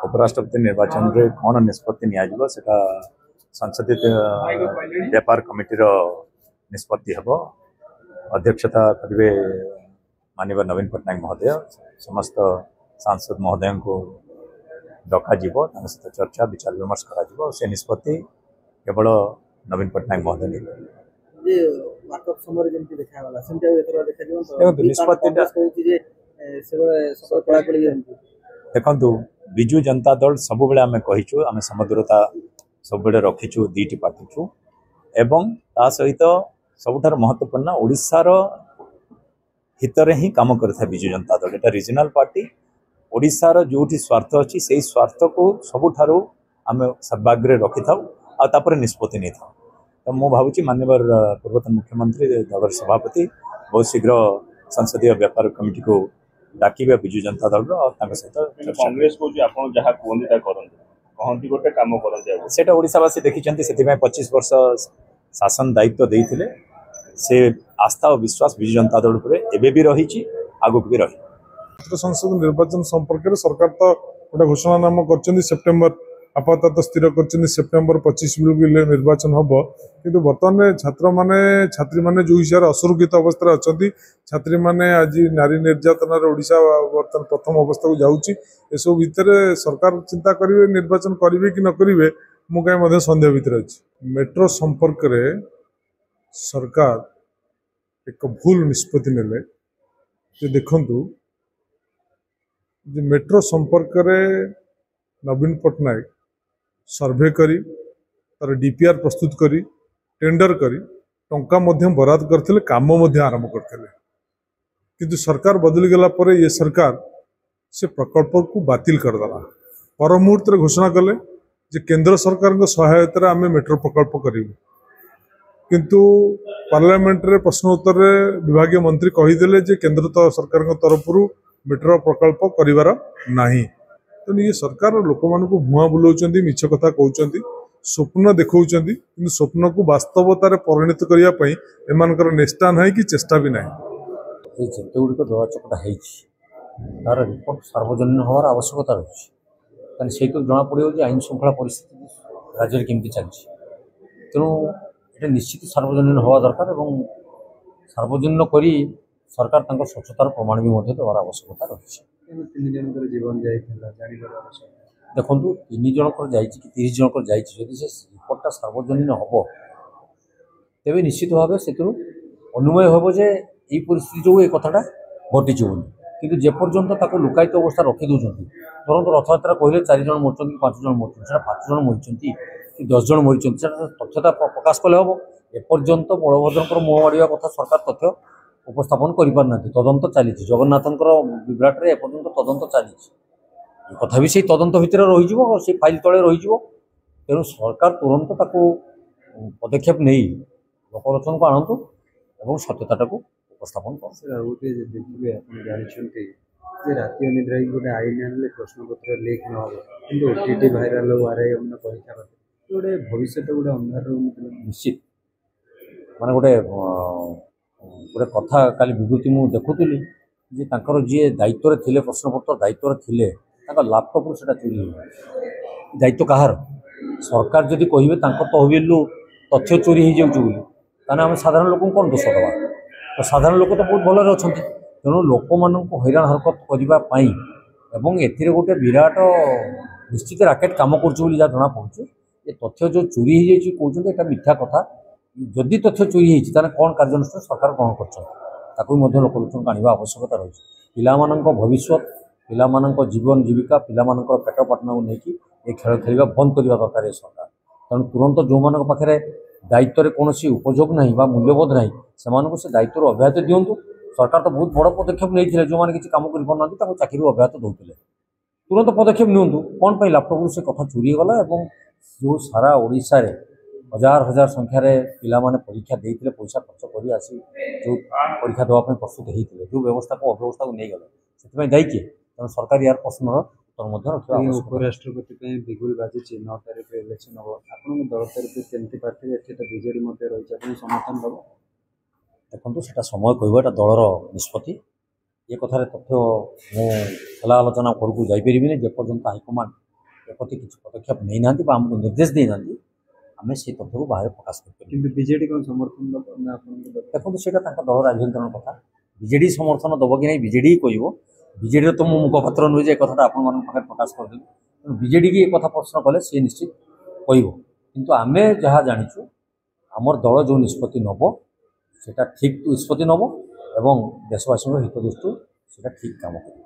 उपराष्ट्रपति निर्वाचन रे कौन निष्पत्ति नियाजिबो सेटा संसदीय व्यापार कमिटी निष्पत्ति हम अध्यक्षता करेंगे माननीय नवीन पट्टनायक महोदय समस्त सांसद महोदय को डक सहित चर्चा विचार विमर्श कर निष्पत्ति केवल नवीन पट्टनायक महोदय देखु विजु जनता दल सब आम कहीचु आम समदूरता सब रखीचु दीटी पार्टी चु एवं ता सहित सबुठार महत्वपूर्ण ओडिशार हितरे ही काम करता विजु जनता दल एटा रीजनल पार्टी ओडिशार जोटी स्वार्थ अच्छी से स्वार्थ को सबुठारु आम सर्वाग्रे रखी था और निष्पत्ति नहीं था तो मु भावुची माननीय पूर्वतन मुख्यमंत्री दल सभापति बहुत शीघ्र संसदीय व्यापार कमिटी को डाकिबे विजु जनता दल सहित कांग्रेस को जहाँ कहती गोटे काम करते ओडिशावासी देखिं से 25 वर्ष शासन दायित्व देते से आस्था और विश्वास विजु जनता दल पर भी रही आगु भी रही। संसद निर्वाचन संपर्क में सरकार तो गोटे घोषणानामा कर सेप्टेम्बर आपातत स्थिर कर सेप्टेम्बर 25 बेलू निर्वाचन हम किंतु बर्तमान छात्री मैंने जो हिसाब से असुरक्षित अवस्था अच्छा छात्री मैंने आज नारी निर्यातना ओडिशा बर्तमान प्रथम अवस्था को जाऊँगी एसबू भितर सरकार चिंता करेंगे निर्वाचन करेंगे कि न करेंगे मु कहीं सन्देह भितर अच्छी मेट्रो संपर्क में सरकार एक भूल निष्पत्ति नेले देखु मेट्रो संपर्क में नवीन पट्टनायक सर्वे करी तार डीपीआर प्रस्तुत करी टेंडर करी टंका बराद करते काम आरंभ करते किंतु सरकार बदली गला पर ये सरकार से प्रकल्प को बातिल करदेला पर मुहूर्त घोषणा कले जे केंद्र सरकार सहायता आम मेट्रो प्रकल्प करूँ किंतु पार्लियामेंट रे प्रश्नोत्तर विभाग मंत्री कहीदेले जे केंद्र सरकार तरफ मेट्रो प्रकल्प करिवार नाही तो ये सरकार लोक मान भुआ बुलाऊँ मिछ कथा कहते स्वप्न देखा कि स्वप्न को वास्तवतार परिणत करने एमानकर निष्ठा ना कि चेष्टा भी ना जिते गुड़िक दला चकटा तार रिपोर्ट सार्वजनीन हमार आवश्यकता रही से तो जना पड़ो आईन श्रृंखला परिस्थिति राज्य में केमती चलती तेणु ये निश्चित सार्वजनीन हवा दरकार और सार्वजनीन कर सरकार स्वच्छतार प्रमाण भी देवार आवश्यकता रही जीवन देखो 3 जनकर जा 30 जनकर जा रिपोर्टा सार्वजनीन हम तेज निश्चित भाव से अनुमय हम जे यही परिस्थिति जो ये कथाटा घटी कि जेपर्यंत लुकायित अवस्था रखीदे धरत रथयात्रा कहले 4 जन मरचंत कि 5 जन मरचंत 5 जन मरचंती कि 10 जन मरचंती तथ्यता प्रकाश कले हम एपर्यंत बलभद्र मुह माड़ा कथा सरकार तथ्य उपस्थापन करना तदंत चली जगन्नाथंकर विभ्राट एपर्यंत तदंत चली कथा भी से तदंत भितर रही फाइल तले रही तेणु सरकार तुरंत पदक्षेप नहीं लोकलोचन को आणतु और सत्यता को उपस्थापन देखिए जानते राति अनिद्रा गोटे आईन आने प्रश्नपत्र लिक न हो ओटीटी भाइराल आरआई परीक्षा गोटे भविष्य गोटे अंधार निश्चित माने गोटे गोटे कथा काली विभूति मु देखुली जे तांकर जी दायित्व थे प्रश्नपत्र दायित्व थे लैपटॉप से चोरी दायित्व कहार सरकार जदि कहे तहबिलू तथ्य चोरी हो जाए आम साधारण लोक कौन दोष दवा तो साधारण लोक तो बहुत भलरे अच्छा तेणु लोक मान हैरान हरकत करने एवं गोटे विराट निश्चित राकेट कम कर जना पड़े ये तथ्य जो चोरी हो कहते मिथ्या कथा जदि तथ्य चोरी होता कौन कार्यानुष्ठान सरकार ग्रहण कर लोकलोचन आने आवश्यकता रही पिला भविष्य पिला जीवन जीविका पिला पेट पाटना को लेकिन ये खेल खेलवा बंद करने दरकार ये सरकार तेणु तुरंत जो मान पाखे दायित्व कौन उपयोग ना मूल्यबोध ना से दायित्व अब्याहत दिंतु सरकार तो बहुत बड़ पदक्षेप नहीं जो मैंने किसी कम कर चाकरी अब्याहत दूसरे तुरंत पदक्षेप नियंतु कौन पर लैपटॉप से कथा चोरी गला जो सारा ओडिशा रे हजार हजार संख्यार पिला परीक्षा देते पैसा खर्च कर आसी जो परीक्षा देवाई प्रस्तुत होते जो व्यवस्था को अव्यवस्था को नहीं गले से दायी किए तेणु सरकार यार प्रश्नर उत्तर रखा उपराष्ट्रपति बिगुल बाजी 9 तारिख इलेक्शन हम आप दल तरफ केमती पार्टी तो बीजेडी रही समर्थन दब देखो से समय कहवा दलर निष्पत्ति ये कथार तथ्य मु खला आलोचना करकू जापरि जेपर्यंत हाइकमांड एप्रति किसी पदक्षेप नहीं ना आमको निर्देश देना आम से तथ्य को बाहर प्रकाश कर କିନ୍ତୁ ବିଜେଡି କ'ଣ ସମର୍ଥନ ଦେବ ନା ଆପଣଙ୍କୁ ଦେବ? देखो से दलर आभ्यंतरण कथा विजेडी समर्थन दब कि नहीं विजेडी कह विजेडी तो मु मुखपात्र नुहे जे कथा आप प्रकाश करदेवी तेणु विजेडी की एक कथा प्रश्न कले सी निश्चित कहू आम जहाँ जाचु आमर दल जो निष्पत्ति नब से ठीक निष्पत्ति नब एवं देशवासी हित दृष्टि से ठीक काम कर